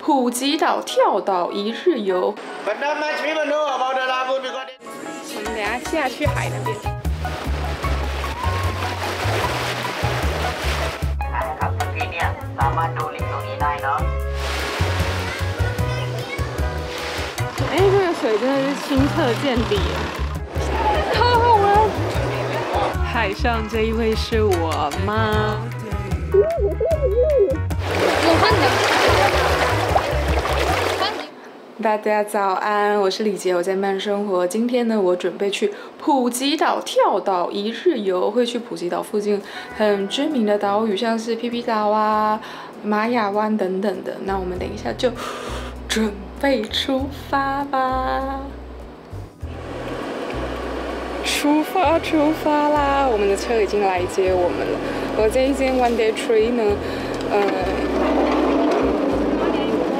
普吉岛跳岛一日游。我们等下下去海那边。ครับพี่เนี่ยสามารถดูลิงก์ตรงนี้ได้เนาะ哎，这个水真的是清澈见底，好好玩。海上这一位是我妈。大家早安，我是李杰，我在慢生活。今天呢，我准备去普吉岛跳岛一日游，会去普吉岛附近很知名的岛屿，像是皮皮岛啊、玛雅湾等等的。那我们等一下就准备出发吧！出发啦！我们的车已经来接我们了。我这一间 One Day Tree 呢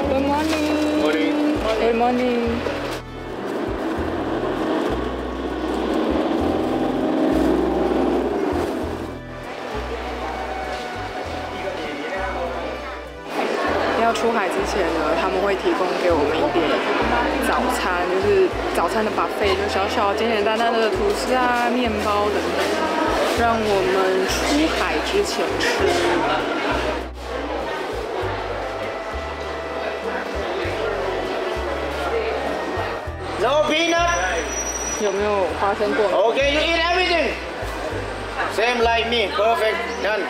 ，Good morning。Good morning。要出海之前呢，他们会提供给我们一点早餐，就是早餐的 buffet， 就小小简简单单的吐司啊、面包等等，让我们出海之前吃。No peanut. 有没有发生过 Okay, you eat everything. Same like me, perfect, done.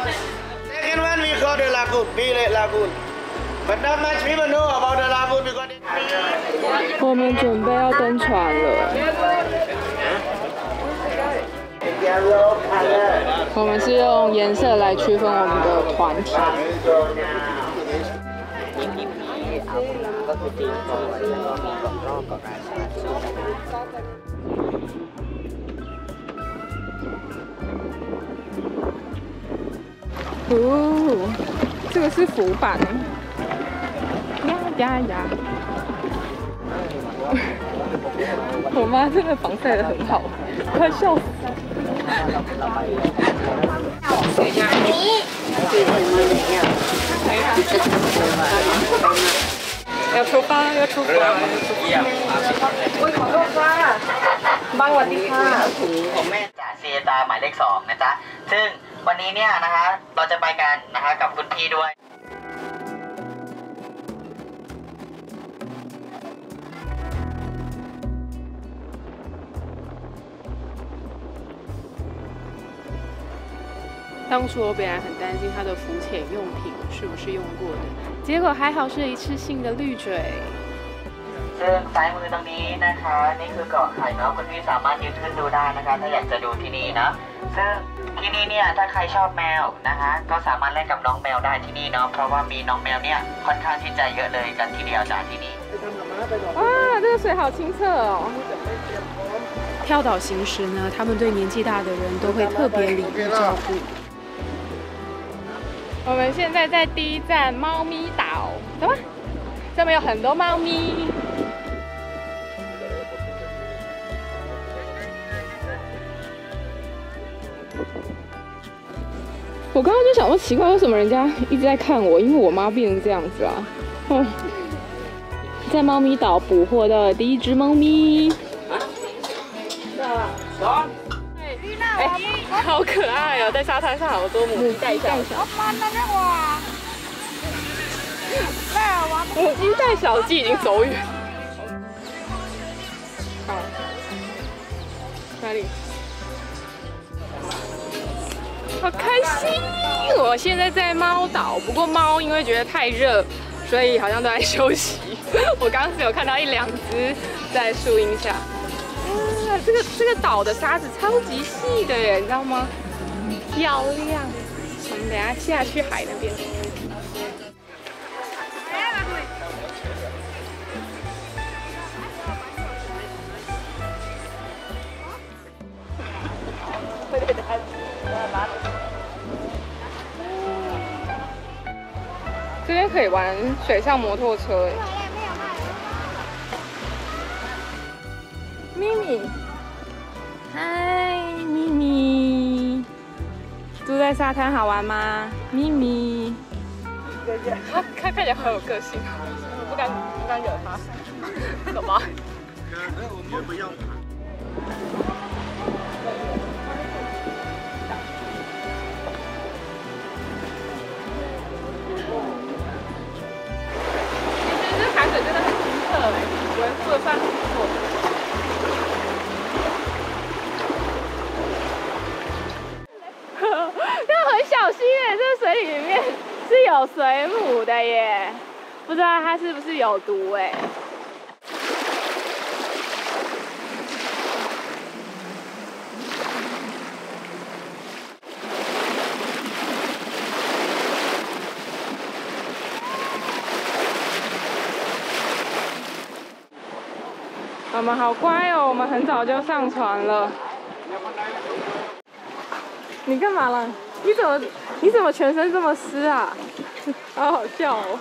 Second one we call the lagoon, Pile Lagoon. But not much people know about the lagoon because it's 我们准备要登船了。yellow color. 我们是用颜色来区分我们的团体。哦，这个是浮板。呀！我妈真的防晒得很好，快笑死。要出发！อุ้ยขอโทษค่ะบางสวัสดีค่ะผมแม่จ่าเซียตาหมายเลข2นะจ๊ะซึ่งวันนี้เนี่ยนะคะเราจะไปกันนะคะกับคุณพี่ด้วย当初我本来很担心它的浮潜用品是不是用过的，结果还好是一次性的滤嘴。ซึ่งซ้ายมือตรงนี้นะคะนี่คือเกาะไข่เนาะคุณพี่สามารถยืนขึ้นดูได้นะคะถ้าอยากจะดูที่นี่นะซึ่งที่นี่เนี่ยถ้าใครชอบแมวนะคะก็สามารถเล่นกับน้องแมวได้ที่นี่เนาะเพราะว่ามีน้องแมวเนี่ยค่อนข้างที่จะเยอะเลยกันทีเดียวจากที่นี่哇，这个水好清澈哦！跳岛行时呢，他们对年纪大的人都会特别礼遇照顾。我们现在在第一站猫咪岛，走吧，这边有很多猫咪。我刚刚就想说奇怪，为什么人家一直在看我？因为我妈变成这样子啊。哦，在猫咪岛捕获的第一只猫咪。好可爱哦！在沙滩上好多母鸡带小鸡。母鸡带小鸡已经走远。好，哪里？好开心！我现在在猫岛，不过猫因为觉得太热，所以好像都在休息。我刚刚是有看到1、2只在树荫下。啊，这个岛的沙子超级细的耶，你知道吗？漂亮！我们等下下去海那边。这边可以玩水上摩托车耶。咪咪，嗨，咪咪，住在沙滩好玩吗？咪咪，它看起来很有个性，我不敢惹它，走吧。其实这海水真的很清澈哎，维护的算很不错。要很小心耶，这水里面是有水母的耶，不知道它是不是有毒哎。我们好乖哦，我们很早就上船了。你干嘛了？你怎么全身这么湿啊？好好笑哦。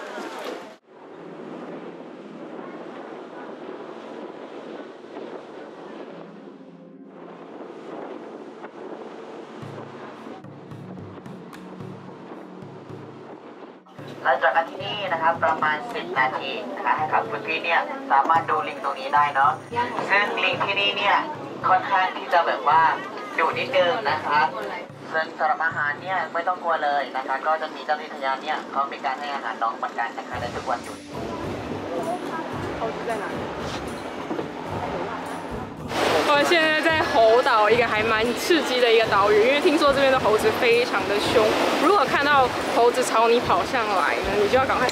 เราจอดกันที่นี่นะครับประมาณ10 นาทีนะคะให้กับคุณพี่เนี่ยสามารถดูลิงตรงนี้ได้เนาะซึ่งลิงที่นี่เนี่ยค่อนข้างที่จะแบบว่าดุนิดนึงนะคะซึ่งสำหรับอาหารเนี่ยไม่ต้องกลัวเลยนะคะก็จะมีเจ้าหน้าที่อุทยานเนี่ยเขามีการให้อาหารน้องเหมือนกันนะคะในทุกวันหยุด我现在在猴岛，一个还蛮刺激的一个岛屿，因为听说这边的猴子非常的凶。如果看到猴子朝你跑上来呢，你就要赶快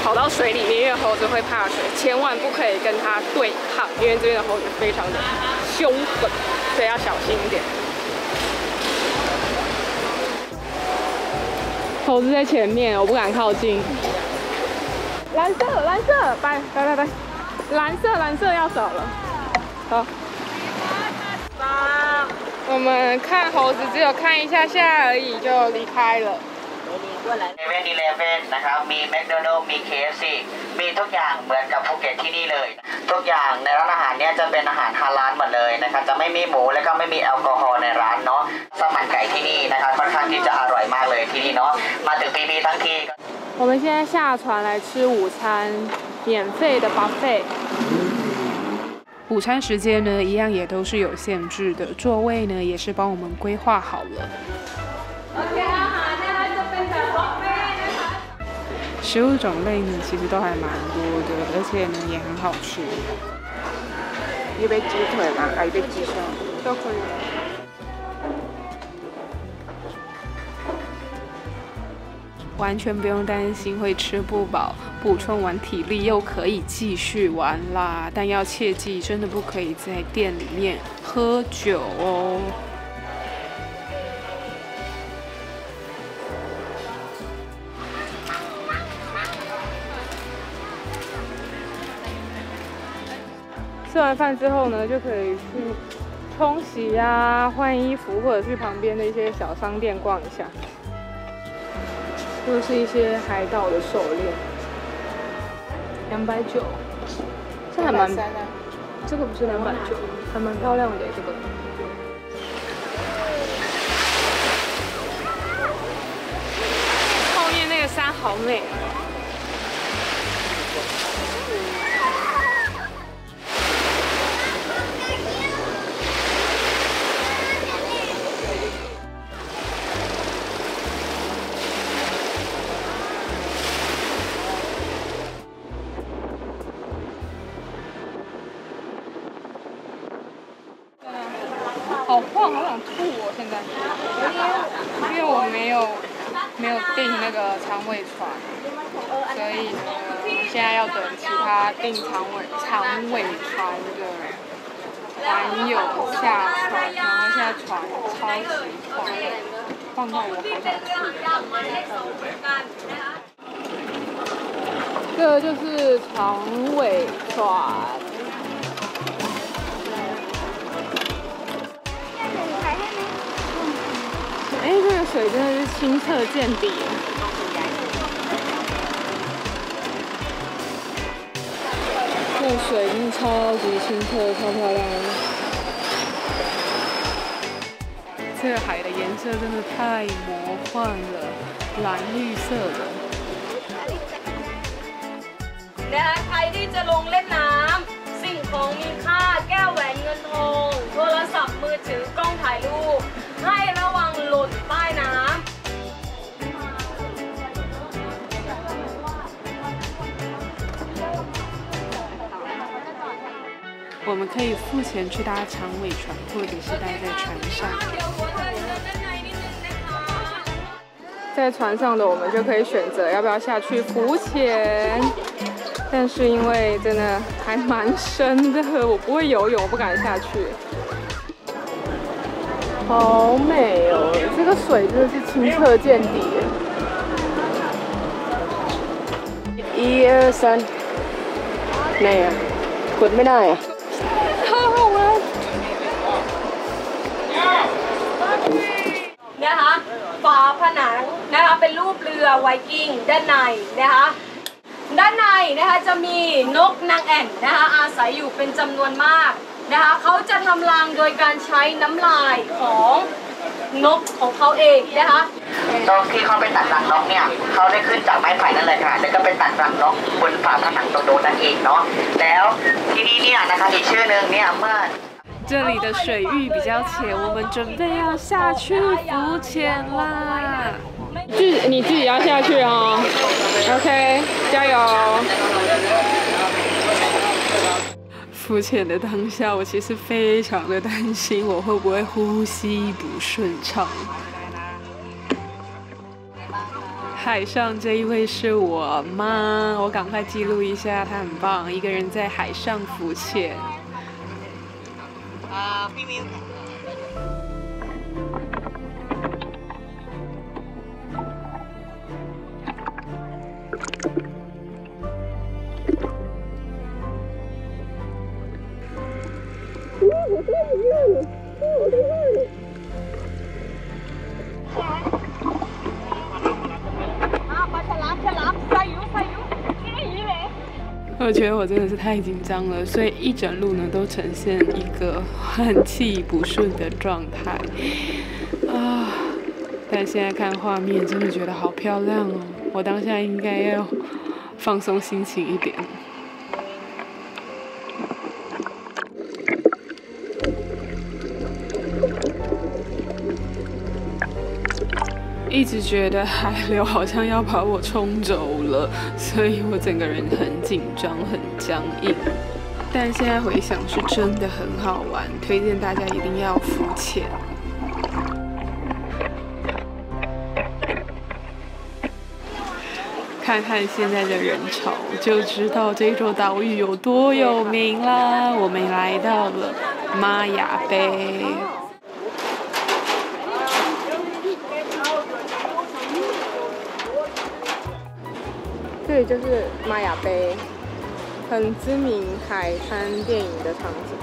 跑到水里面，因为猴子会怕水，千万不可以跟它对抗，因为这边的猴子非常的凶狠，所以要小心一点。猴子在前面，我不敢靠近。蓝色，拜，蓝色要走了。好。我们看猴子只有看一下下而已就离开了。7-Eleven นะครับมีแมคโดนัลด์มี KFC มีทุกอย่างเหมือนกับภูเก็ตที่นี่เลยทุกอย่างในร้านอาหารเนี่ยจะเป็นอาหารฮาลาลหมดเลยนะครับจะไม่มีหมูและก็ไม่มีแอลกอฮอล์ในร้านเนาะสมันไก่ที่นี่นะครับค่อนข้างที่จะอร่อยมากเลยที่นี่เนาะมาถึงปีนี้ทั้งที我们现在下船来吃午餐，免费的 buffet。午餐时间呢，一样也都是有限制的，座位呢也是帮我们规划好了。食物种类呢，其实都还蛮多的，而且呢也很好吃。一杯鸡腿吗？还一杯鸡胸？都可以。完全不用担心会吃不饱，补充完体力又可以继续玩啦。但要切记，真的不可以在店里面喝酒哦。吃完饭之后呢，就可以去冲洗啊、换衣服，或者去旁边的一些小商店逛一下。都是一些海岛的手链，290，这还蛮，这个不是290，还蛮漂亮的这个。后面那个山好美。好晃，好想吐哦！现在，因为我没有订那个长尾船，所以呢，我现在要等其他订长尾船的船友下船，然后现在船超级晃到我好想吐。这就是长尾船。哎，这个水真的是清澈见底。这个水真的超级清澈，超漂亮的。这个海的颜色真的太魔幻了，蓝绿色的。นะคะใครที่จะลงเล่นน้ำสิ่งของมีค่าแก้วแหวนเงินทองโทรศัพท์มือถือกล้องถ่ายรูปให้ระวังหล่นใต้น้ำ我们可以付钱去搭长尾船，或者是待在船上。在船上的我们就可以选择要不要下去浮潜，但是因为真的还蛮深的，我不会游泳，我不敢下去。好美哦，这个水真的是清澈见底。1、2、3，ไหนอะกดไม่ได้อะ好好玩。นะคะฝาผนังนะคะเป็นรูปเรือไวกิ้งด้านในนะคะด้านในนะคะจะมีนกนางแอ่นนะคะอาศัยอยู่เป็นจำนวนมากนะคะเขาจะทำรังโดยการใช้น้ำลายของนกของเขาเองนะคะตรงที่เขาไปตัดรังนกเนี่ยเขาได้ขึ้นจากไม้ไผ่นั่นเลยค่ะแล้วก็ไปตัดรังนกบนฝาผนังตรงโน้นนั่นเองเนาะแล้วที่นี่เนี่ยนะคะอีกชื่อนึงเนี่ยเมื่อ这里的水域比较浅，我们准备要下去浮潜啦！你自己要下去哦 ，OK， 加油！浮潜的当下，我其实非常的担心我会不会呼吸不顺畅。海上这一位是我妈，我赶快记录一下，她很棒，一个人在海上浮潜。พี่มิว我觉得我真的是太紧张了，所以一整路呢都呈现一个换气不顺的状态啊。但现在看画面，真的觉得好漂亮哦！我当下应该要放松心情一点。一直觉得海流好像要把我冲走了，所以我整个人很紧张、很僵硬。但现在回想是真的很好玩，推荐大家一定要浮潜。看看现在的人潮，就知道这座岛屿有多有名啦！我们来到了玛雅杯。这里就是玛雅杯，很知名海滩电影的场景。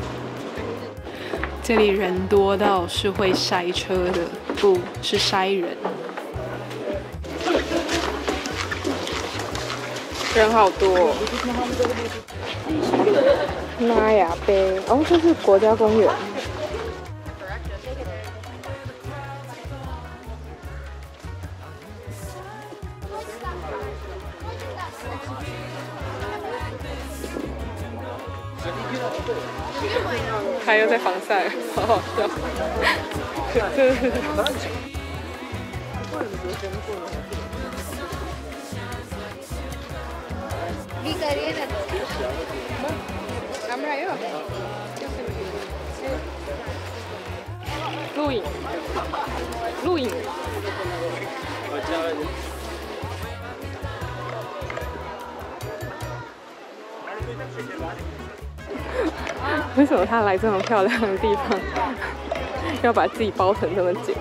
这里人多到是会塞车的，不是塞人。人好多哦。玛雅杯，哦，这是国家公园。还有在防晒，好好笑。真是。录影，录影。为什么他来这么漂亮的地方，要把自己包成这么紧？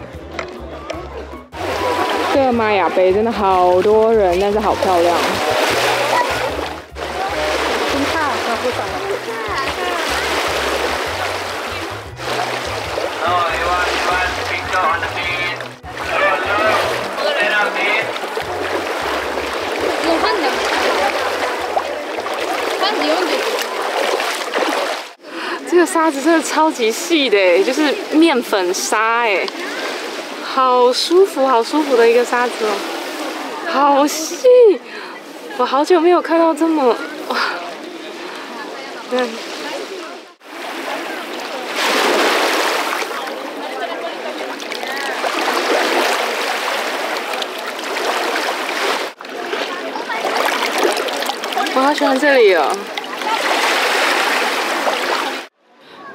这个玛雅杯真的好多人，但是好漂亮。真怕他不长。这个沙子真的超级细的，就是面粉沙哎，好舒服，好舒服的一个沙子哦，好细！我好久没有看到这么哇嗯。我好喜欢这里哦。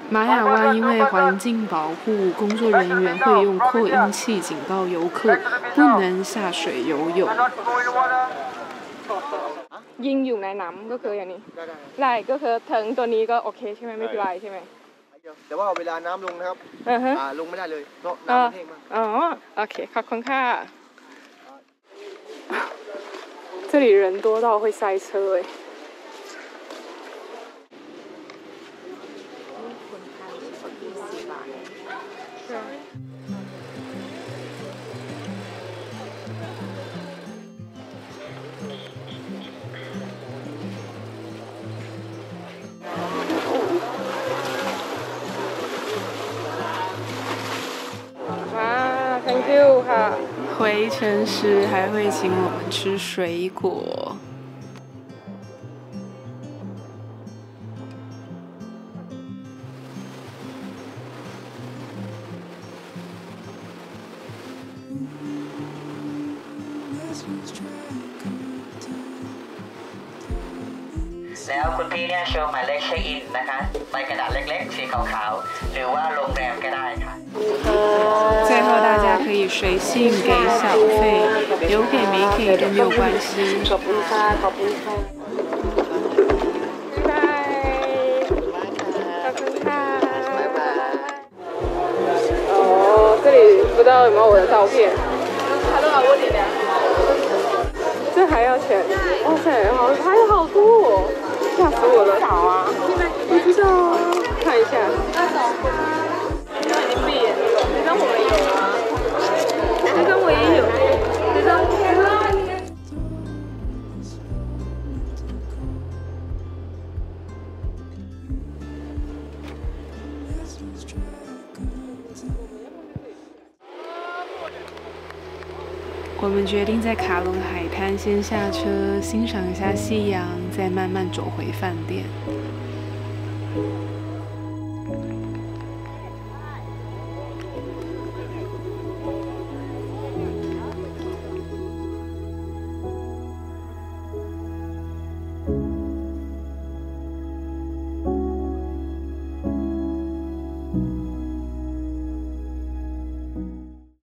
玛雅湾因为环境保护，工作人員會用擴音器警告遊客不能下水游泳。ยิงอยู่ในน้ำก็คืออย่างนี้ได้ก็คือถึงตัวนี้ก็โอเคใช่ไหมไม่เป็นไรใช่ไหมแต่ว่าเวลาน้ำลงนะครับลงไม่ได้เลยเพราะน้ำมันแห้งมากอ๋อโอเคขอบคุณค่ะ这里人多到会塞车哎。Thank you ค่ะ回程时还会请我们吃水果。แล้วคุณพี่เนี่ยโชว์หมายเลขเช็คอินนะคะใบกระดาษเล็กๆสีขาวๆหรือว่าโรงแรมก็ได้ค่ะ最后大家可以随信给小费，留给没给都没有关系。ขอบคุณค่ะขอบคุณค่ะบ๊ายบายขอบคุณค่ะ拜拜哦这里不知道有没有我的照片他都要我点这还要钱哇塞好还有好多哦吓死我了少啊不知道啊看一下这张已经闭眼了这张我们有啊这张我也有这张我们决定在卡隆海滩先下车，欣赏一下夕阳，再慢慢走回饭店。